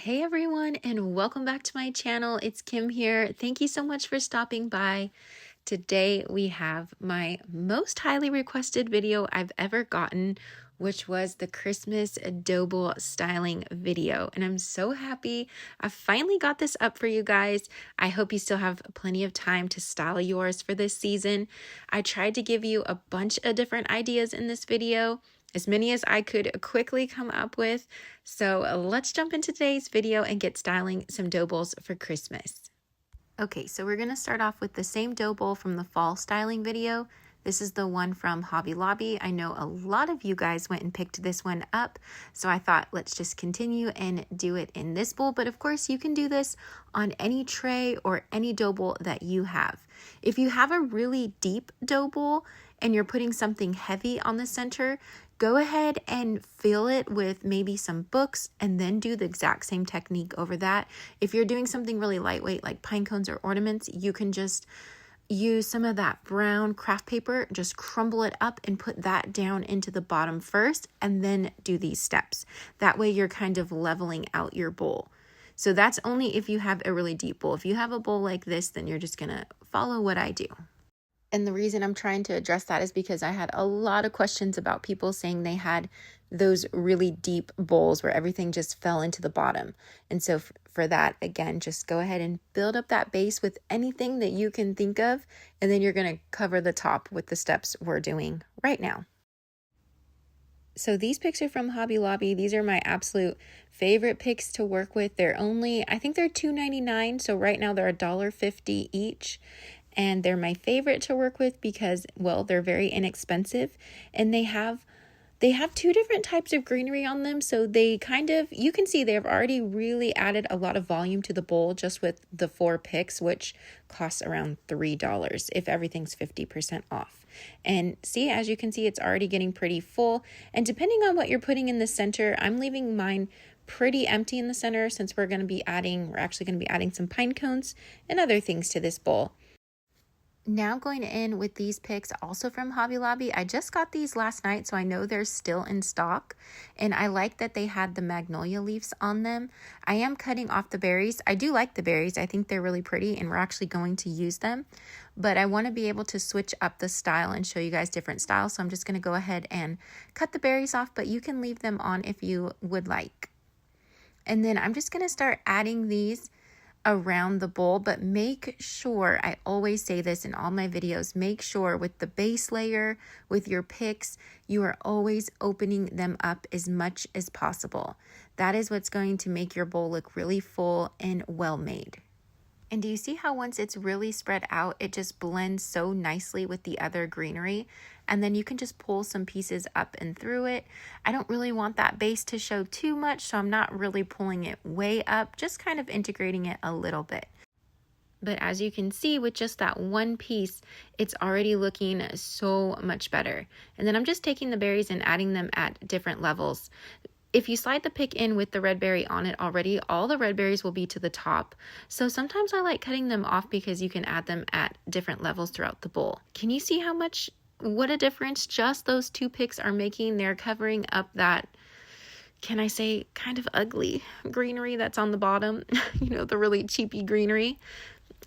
Hey everyone, and welcome back to my channel. It's Kim here. Thank you so much for stopping by. Today we have my most highly requested video I've ever gotten, which was the Christmas adobo styling video. And I'm so happy I finally got this up for you guys. I hope you still have plenty of time to style yours for this season. I tried to give you a bunch of different ideas in this video, as many as I could quickly come up with. So let's jump into today's video and get styling some dough bowls for Christmas. Okay, so we're gonna start off with the same dough bowl from the fall styling video. This is the one from Hobby Lobby. I know a lot of you guys went and picked this one up, so I thought let's just continue and do it in this bowl. But of course, you can do this on any tray or any dough bowl that you have. If you have a really deep dough bowl and you're putting something heavy on the center, go ahead and fill it with maybe some books and then do the exact same technique over that. If you're doing something really lightweight like pine cones or ornaments, you can just use some of that brown craft paper, just crumble it up and put that down into the bottom first and then do these steps. That way you're kind of leveling out your bowl. So that's only if you have a really deep bowl. If you have a bowl like this, then you're just gonna follow what I do. And the reason I'm trying to address that is because I had a lot of questions about people saying they had those really deep bowls where everything just fell into the bottom. And so for that, again, just go ahead and build up that base with anything that you can think of. And then you're going to cover the top with the steps we're doing right now. So these picks are from Hobby Lobby. These are my absolute favorite picks to work with. They're only, I think they're $2.99. So right now they're $1.50 each. And they're my favorite to work with because, well, they're very inexpensive and they have two different types of greenery on them. So they kind of, you can see they've already really added a lot of volume to the bowl just with the 4 picks, which costs around $3 if everything's 50% off. And see, as you can see, it's already getting pretty full. And depending on what you're putting in the center, I'm leaving mine pretty empty in the center since we're actually going to be adding some pine cones and other things to this bowl. Now going in with these picks also from Hobby Lobby. I just got these last night, so I know they're still in stock. And I like that they had the magnolia leaves on them. I am cutting off the berries. I do like the berries. I think they're really pretty and we're actually going to use them. But I want to be able to switch up the style and show you guys different styles. So I'm just going to go ahead and cut the berries off, but you can leave them on if you would like. And then I'm just going to start adding these around the bowl, but make sure, I always say this in all my videos, make sure with the base layer, with your picks, you are always opening them up as much as possible. That is what's going to make your bowl look really full and well made. And do you see how once it's really spread out, it just blends so nicely with the other greenery? And then you can just pull some pieces up and through it. I don't really want that base to show too much, so I'm not really pulling it way up, just kind of integrating it a little bit. But as you can see, with just that one piece, it's already looking so much better. And then I'm just taking the berries and adding them at different levels. If you slide the pick in with the red berry on it already, all the red berries will be to the top. So sometimes I like cutting them off because you can add them at different levels throughout the bowl. Can you see what a difference just those 2 picks are making? They're covering up that, can I say, kind of ugly greenery that's on the bottom, the really cheapy greenery.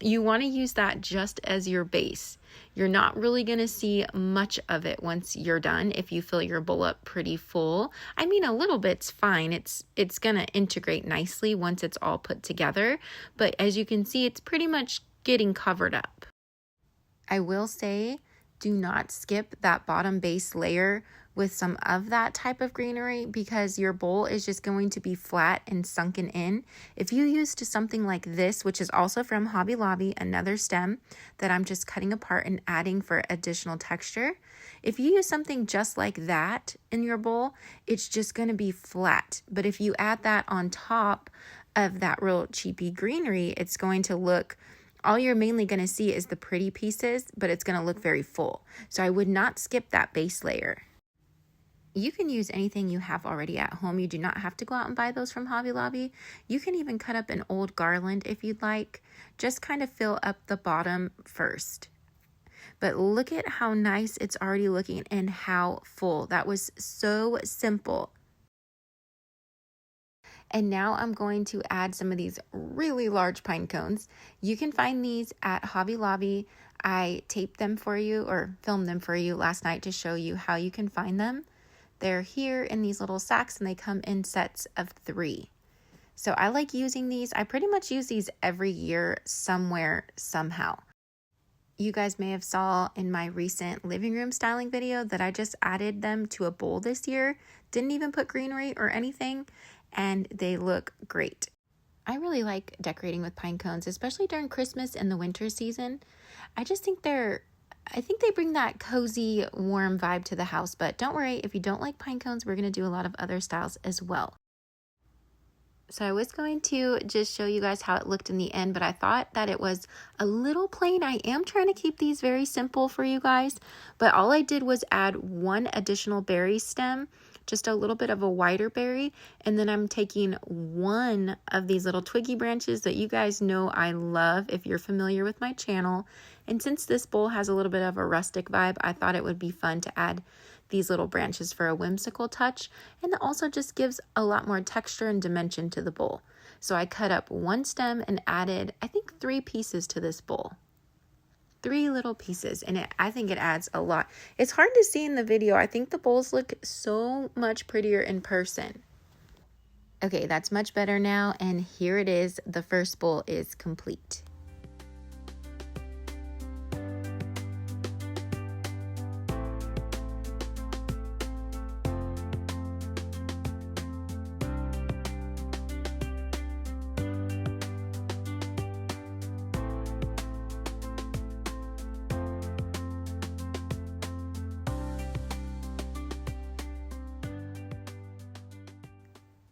You want to use that just as your base. You're not really going to see much of it once you're done if you fill your bowl up pretty full. I mean, a little bit's fine. It's going to integrate nicely once it's all put together. But as you can see, it's pretty much getting covered up. I will say, do not skip that bottom base layer with some of that type of greenery because your bowl is just going to be flat and sunken in. If you used something like this, which is also from Hobby Lobby, another stem that I'm just cutting apart and adding for additional texture. If you use something just like that in your bowl, it's just going to be flat. But if you add that on top of that real cheapy greenery, it's going to look, all you're mainly going to see is the pretty pieces, but it's going to look very full. So I would not skip that base layer. You can use anything you have already at home. You do not have to go out and buy those from Hobby Lobby. You can even cut up an old garland if you'd like. Just kind of fill up the bottom first. But look at how nice it's already looking and how full. That was so simple. And now I'm going to add some of these really large pine cones. You can find these at Hobby Lobby. I taped them for you or filmed them for you last night to show you how you can find them. They're here in these little sacks and they come in sets of 3. So I like using these. I pretty much use these every year somewhere, somehow. You guys may have saw in my recent living room styling video that I just added them to a bowl this year. Didn't even put greenery or anything, and they look great. I really like decorating with pine cones, especially during Christmas and the winter season. I think they bring that cozy, warm vibe to the house, but don't worry, if you don't like pine cones, we're going to do a lot of other styles as well. So I was going to just show you guys how it looked in the end, but I thought that it was a little plain. I am trying to keep these very simple for you guys, but all I did was add 1 additional berry stem, just a little bit of a wider berry, and then I'm taking 1 of these little twiggy branches that you guys know I love if you're familiar with my channel. And since this bowl has a little bit of a rustic vibe, I thought it would be fun to add these little branches for a whimsical touch, and it also just gives a lot more texture and dimension to the bowl. So I cut up 1 stem and added, I think, 3 pieces to this bowl. 3 little pieces, and I think it adds a lot. It's hard to see in the video. I think the bowls look so much prettier in person. Okay, that's much better now, and here it is. The first bowl is complete.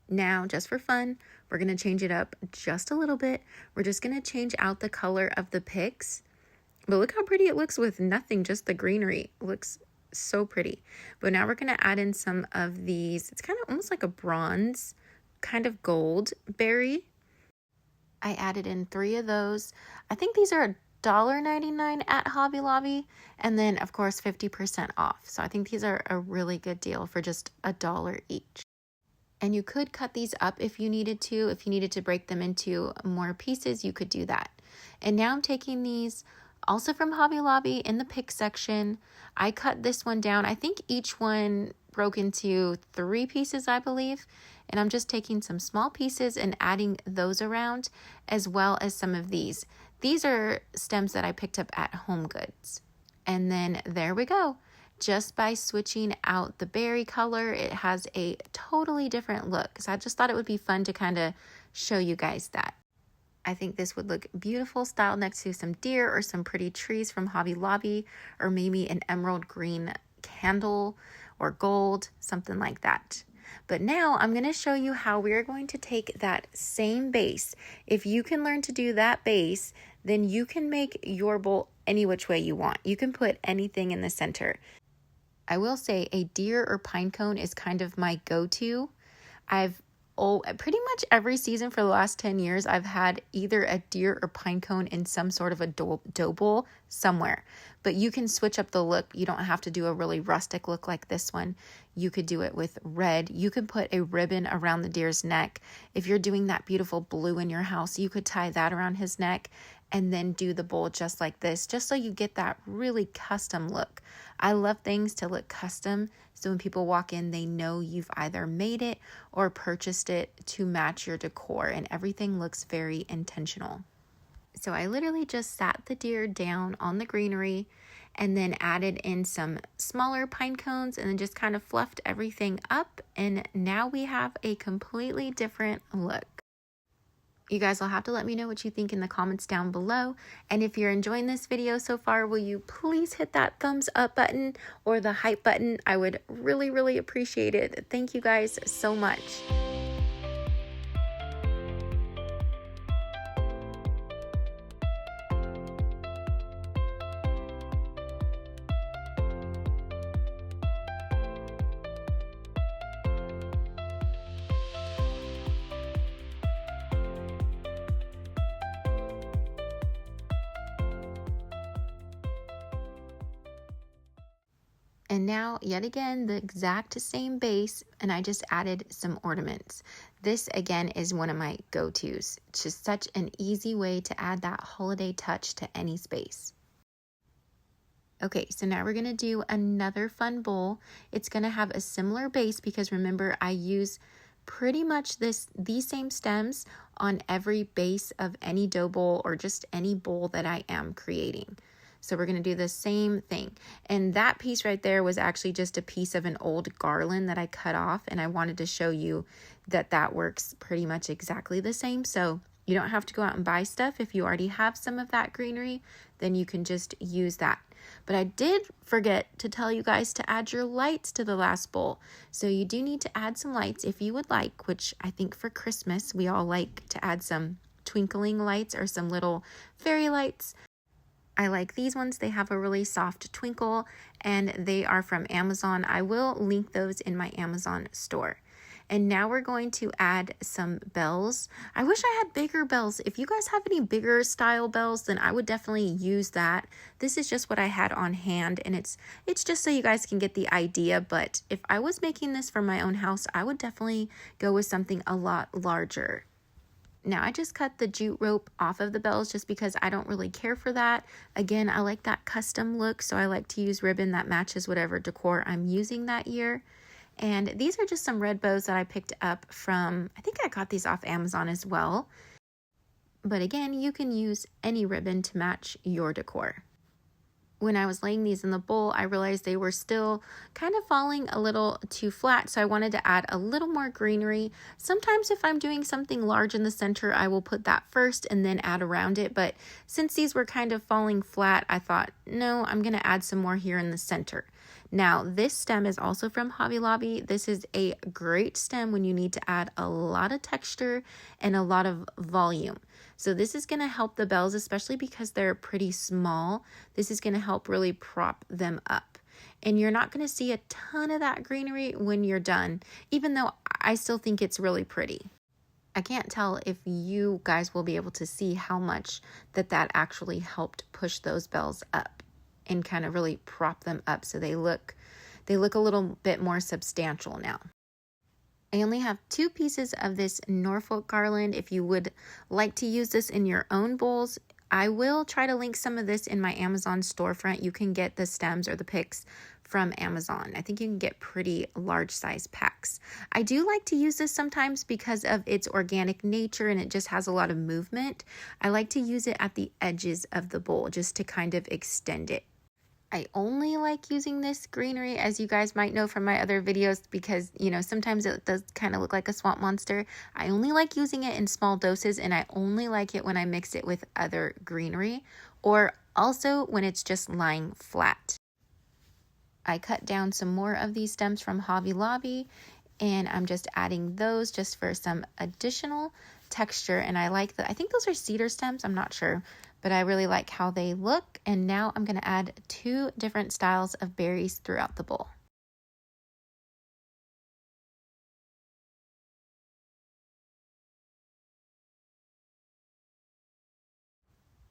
Now, just for fun, we're going to change it up just a little bit. We're just going to change out the color of the picks. But look how pretty it looks with nothing, just the greenery. It looks so pretty. But now we're going to add in some of these. It's kind of almost like a bronze, kind of gold berry. I added in 3 of those. I think these are $1.99 at Hobby Lobby. And then, of course, 50% off. So I think these are a really good deal for just $1 each. And you could cut these up if you needed to. If you needed to break them into more pieces, you could do that. And now I'm taking these also from Hobby Lobby in the pick section. I cut this one down. I think each one broke into 3 pieces, I believe. And I'm just taking some small pieces and adding those around, as well as some of these. These are stems that I picked up at Home Goods. And then there we go. Just by switching out the berry color, it has a totally different look. So I just thought it would be fun to kind of show you guys that. I think this would look beautiful styled next to some deer or some pretty trees from Hobby Lobby, or maybe an emerald green candle or gold, something like that. But now I'm going to show you how we're going to take that same base. If you can learn to do that base, then you can make your bowl any which way you want. You can put anything in the center. I will say a deer or pine cone is kind of my go-to. Pretty much every season for the last 10 years, I've had either a deer or pine cone in some sort of a dough bowl somewhere. But you can switch up the look. You don't have to do a really rustic look like this one. You could do it with red. You could put a ribbon around the deer's neck. If you're doing that beautiful blue in your house, you could tie that around his neck and then do the bowl just like this, just so you get that really custom look. I love things to look custom, so when people walk in, they know you've either made it or purchased it to match your decor, and everything looks very intentional. So I literally just sat the deer down on the greenery and then added in some smaller pine cones and then just kind of fluffed everything up, and now we have a completely different look. You guys will have to let me know what you think in the comments down below. And if you're enjoying this video so far, will you please hit that thumbs up button or the hype button? I would really, really appreciate it. Thank you guys so much. And now, yet again, the exact same base, and I just added some ornaments. This, again, is one of my go-tos. It's just such an easy way to add that holiday touch to any space. Okay, so now we're going to do another fun bowl. It's going to have a similar base because remember, I use pretty much these same stems on every base of any dough bowl or just any bowl that I am creating. So we're going to do the same thing. And that piece right there was actually just a piece of an old garland that I cut off, and I wanted to show you that that works pretty much exactly the same. So you don't have to go out and buy stuff. If you already have some of that greenery, then you can just use that. But I did forget to tell you guys to add your lights to the last bowl. So you do need to add some lights if you would like, which I think for Christmas, we all like to add some twinkling lights or some little fairy lights. I like these ones. They have a really soft twinkle and they are from Amazon. I will link those in my Amazon store. And now we're going to add some bells. I wish I had bigger bells. If you guys have any bigger style bells, then I would definitely use that. This is just what I had on hand, and it's just so you guys can get the idea. But if I was making this for my own house, I would definitely go with something a lot larger. Now I just cut the jute rope off of the bells just because I don't really care for that. Again, I like that custom look, so I like to use ribbon that matches whatever decor I'm using that year. And these are just some red bows that I picked up from, I think I got these off Amazon as well. But again, you can use any ribbon to match your decor. When I was laying these in the bowl, I realized they were still kind of falling a little too flat, so I wanted to add a little more greenery. Sometimes if I'm doing something large in the center, I will put that first and then add around it. But since these were kind of falling flat, I thought, no, I'm going to add some more here in the center. Now, this stem is also from Hobby Lobby. This is a great stem when you need to add a lot of texture and a lot of volume. So this is going to help the bells, especially because they're pretty small. This is going to help really prop them up. And you're not going to see a ton of that greenery when you're done, even though I still think it's really pretty. I can't tell if you guys will be able to see how much that actually helped push those bells up and kind of really prop them up so they look a little bit more substantial now. I only have 2 pieces of this Norfolk garland. If you would like to use this in your own bowls, I will try to link some of this in my Amazon storefront. You can get the stems or the picks from Amazon. I think you can get pretty large size packs. I do like to use this sometimes because of its organic nature and it just has a lot of movement. I like to use it at the edges of the bowl just to kind of extend it. I only like using this greenery, as you guys might know from my other videos, because, you know, sometimes it does kind of look like a swamp monster. I only like using it in small doses, and I only like it when I mix it with other greenery, or also when it's just lying flat. I cut down some more of these stems from Hobby Lobby, and I'm just adding those just for some additional texture. And I think those are cedar stems, I'm not sure, but I really like how they look. And now I'm going to add 2 different styles of berries throughout the bowl.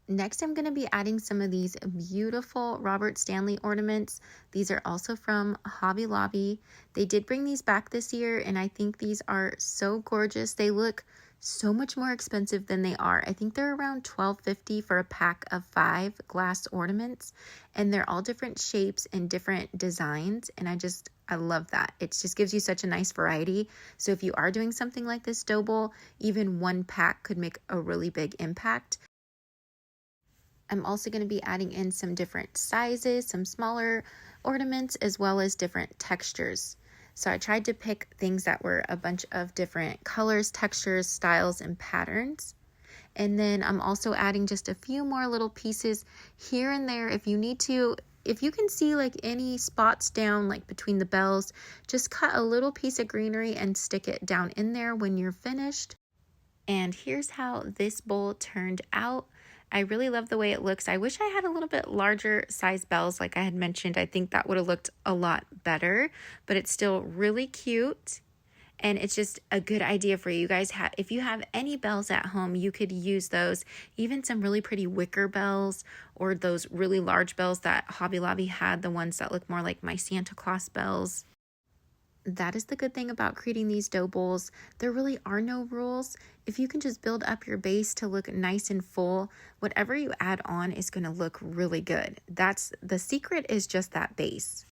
Next, I'm going to be adding some of these beautiful Robert Stanley ornaments. These are also from Hobby Lobby. They did bring these back this year, and I think these are so gorgeous. They look so much more expensive than they are. I think they're around $12.50 for a pack of 5 glass ornaments, and they're all different shapes and different designs, and I love that. It just gives you such a nice variety. So if you are doing something like this dough bowl, even one pack could make a really big impact. I'm also going to be adding in some different sizes, some smaller ornaments, as well as different textures. So I tried to pick things that were a bunch of different colors, textures, styles, and patterns. And then I'm also adding just a few more little pieces here and there if you need to. If you can see like any spots down like between the bells, just cut a little piece of greenery and stick it down in there when you're finished. And here's how this bowl turned out. I really love the way it looks. I wish I had a little bit larger size bells like I had mentioned. I think that would have looked a lot better, but it's still really cute. and it's just a good idea for you. You guys have, if you have any bells at home, you could use those, even some really pretty wicker bells or those really large bells that Hobby Lobby had, the ones that look more like my Santa Claus bells. That is the good thing about creating these dough bowls. There really are no rules. If you can just build up your base to look nice and full, whatever you add on is going to look really good. That's the secret, is just that base.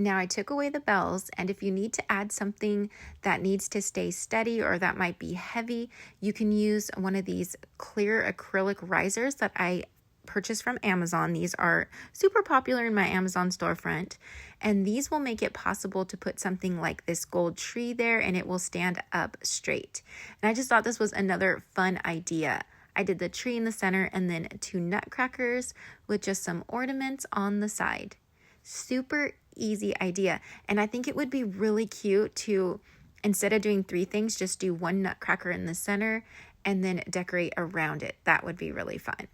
Now I took away the bells, and if you need to add something that needs to stay steady or that might be heavy, you can use one of these clear acrylic risers that I purchased from Amazon. These are super popular in my Amazon storefront, and these will make it possible to put something like this gold tree there and it will stand up straight. And I just thought this was another fun idea. I did the tree in the center and then 2 nutcrackers with just some ornaments on the side. Super easy idea, and I think it would be really cute to, instead of doing 3 things, just do 1 nutcracker in the center and then decorate around it. That would be really fun.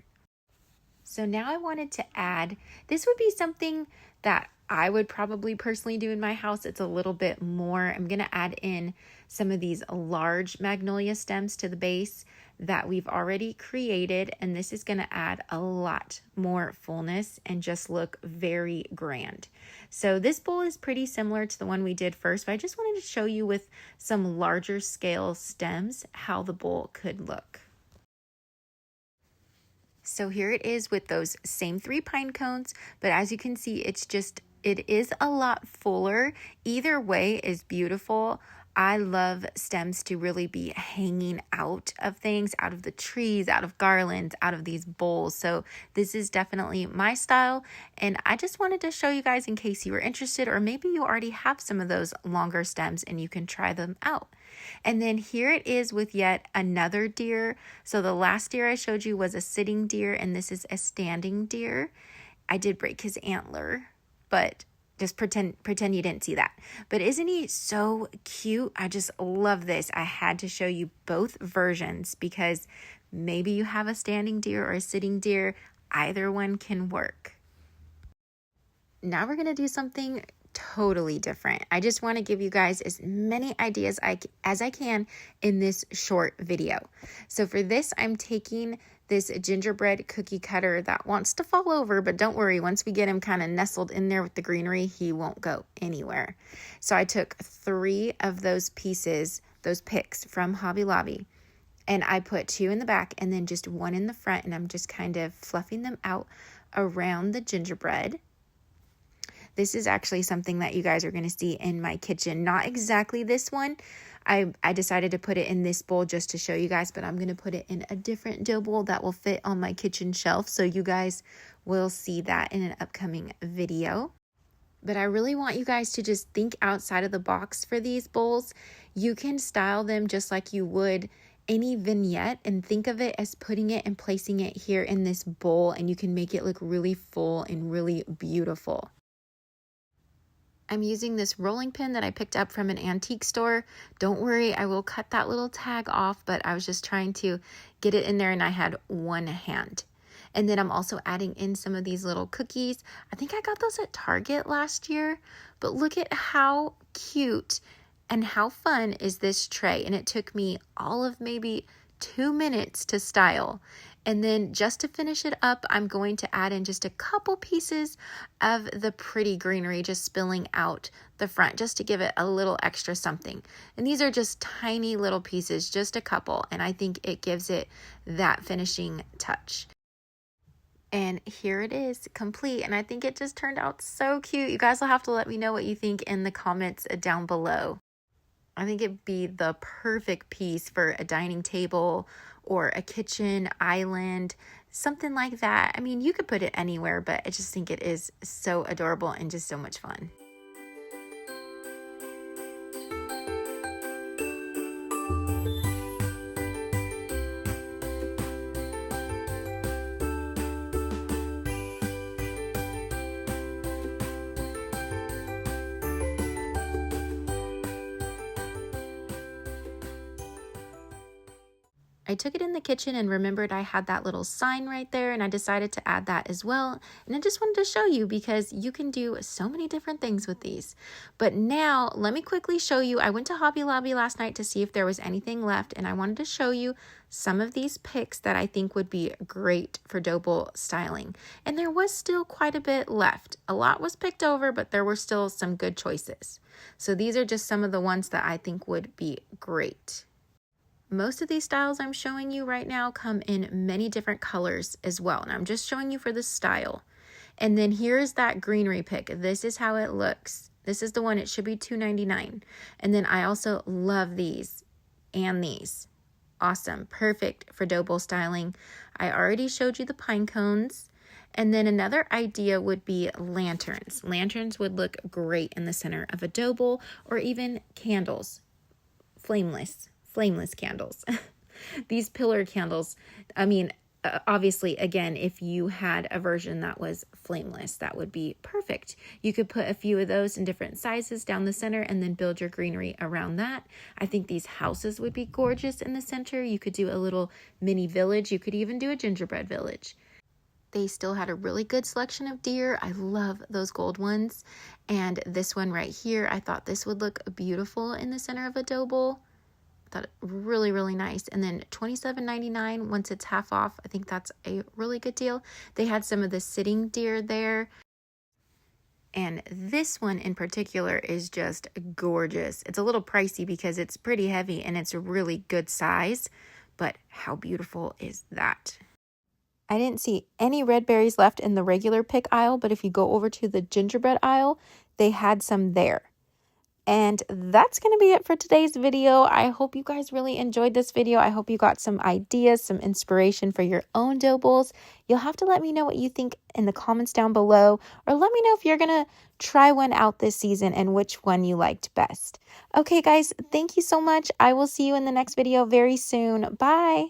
So now I wanted to add, this would be something that I would probably personally do in my house. It's a little bit more. I'm going to add in some of these large magnolia stems to the base that we've already created. And this is going to add a lot more fullness and just look very grand. So this bowl is pretty similar to the one we did first, but I just wanted to show you with some larger scale stems how the bowl could look. So here it is with those same 3 pine cones, but as you can see, it is a lot fuller. Either way is beautiful. I love stems to really be hanging out of things, out of the trees, out of garlands, out of these bowls. So this is definitely my style, and I just wanted to show you guys in case you were interested, or maybe you already have some of those longer stems and you can try them out. And then here it is with yet another deer. So the last deer I showed you was a sitting deer, and this is a standing deer. I did break his antler, but just pretend you didn't see that. But isn't he so cute? I just love this. I had to show you both versions because maybe you have a standing deer or a sitting deer. Either one can work. Now we're going to do something totally different. I just want to give you guys as many ideas as I can in this short video. So for this, I'm taking this gingerbread cookie cutter that wants to fall over, but don't worry, once we get him kind of nestled in there with the greenery, he won't go anywhere. So I took 3 of those pieces, those picks from Hobby Lobby, and I put 2 in the back and then just 1 in the front, and I'm just kind of fluffing them out around the gingerbread. This is actually something that you guys are going to see in my kitchen. Not exactly this one. I decided to put it in this bowl just to show you guys, but I'm going to put it in a different dough bowl that will fit on my kitchen shelf. So you guys will see that in an upcoming video. But I really want you guys to just think outside of the box for these bowls. You can style them just like you would any vignette and think of it as putting it and placing it here in this bowl, and you can make it look really full and really beautiful. I'm using this rolling pin that I picked up from an antique store. Don't worry, I will cut that little tag off, but I was just trying to get it in there and I had 1 hand. And then I'm also adding in some of these little cookies. I think I got those at Target last year, but look at how cute and how fun is this tray. And it took me all of maybe 2 minutes to style. And then just to finish it up, I'm going to add in just a couple pieces of the pretty greenery, just spilling out the front, just to give it a little extra something. And these are just tiny little pieces, just a couple, and I think it gives it that finishing touch. And here it is, complete, and I think it just turned out so cute. You guys will have to let me know what you think in the comments down below. I think it'd be the perfect piece for a dining table or a kitchen island, something like that. I mean, you could put it anywhere, but I just think it is so adorable and just so much fun. I I took it in the kitchen and remembered I had that little sign right there, and I decided to add that as well. And I just wanted to show you because you can do so many different things with these. But now let me quickly show you. I went to Hobby Lobby last night to see if there was anything left, and I wanted to show you some of these picks that I think would be great for dough bowl styling. And there was still quite a bit left. A lot was picked over, but there were still some good choices. So these are just some of the ones that I think would be great. Most of these styles I'm showing you right now come in many different colors as well. And I'm just showing you for the style. And then here's that greenery pick. This is how it looks. This is the one. It should be $2.99. And then I also love these and these. Awesome. Perfect for dough bowl styling. I already showed you the pine cones. And then another idea would be lanterns. Lanterns would look great in the center of a dough bowl, or even candles. Flameless candles. These pillar candles, I mean, obviously, again, if you had a version that was flameless, that would be perfect. You could put a few of those in different sizes down the center and then build your greenery around that. I think these houses would be gorgeous in the center. You could do a little mini village. You could even do a gingerbread village. They still had a really good selection of deer. I love those gold ones. And this one right here, I thought this would look beautiful in the center of a dough bowl. I thought really, really nice. And then $27.99 once it's half off. I think that's a really good deal. They had some of the sitting deer there. And this one in particular is just gorgeous. It's a little pricey because it's pretty heavy and it's a really good size. But how beautiful is that? I didn't see any red berries left in the regular pick aisle, but if you go over to the gingerbread aisle, they had some there. And that's going to be it for today's video. I hope you guys really enjoyed this video. I hope you got some ideas, some inspiration for your own dough bowls. You'll have to let me know what you think in the comments down below, or let me know if you're going to try one out this season and which one you liked best. Okay, guys, thank you so much. I will see you in the next video very soon. Bye.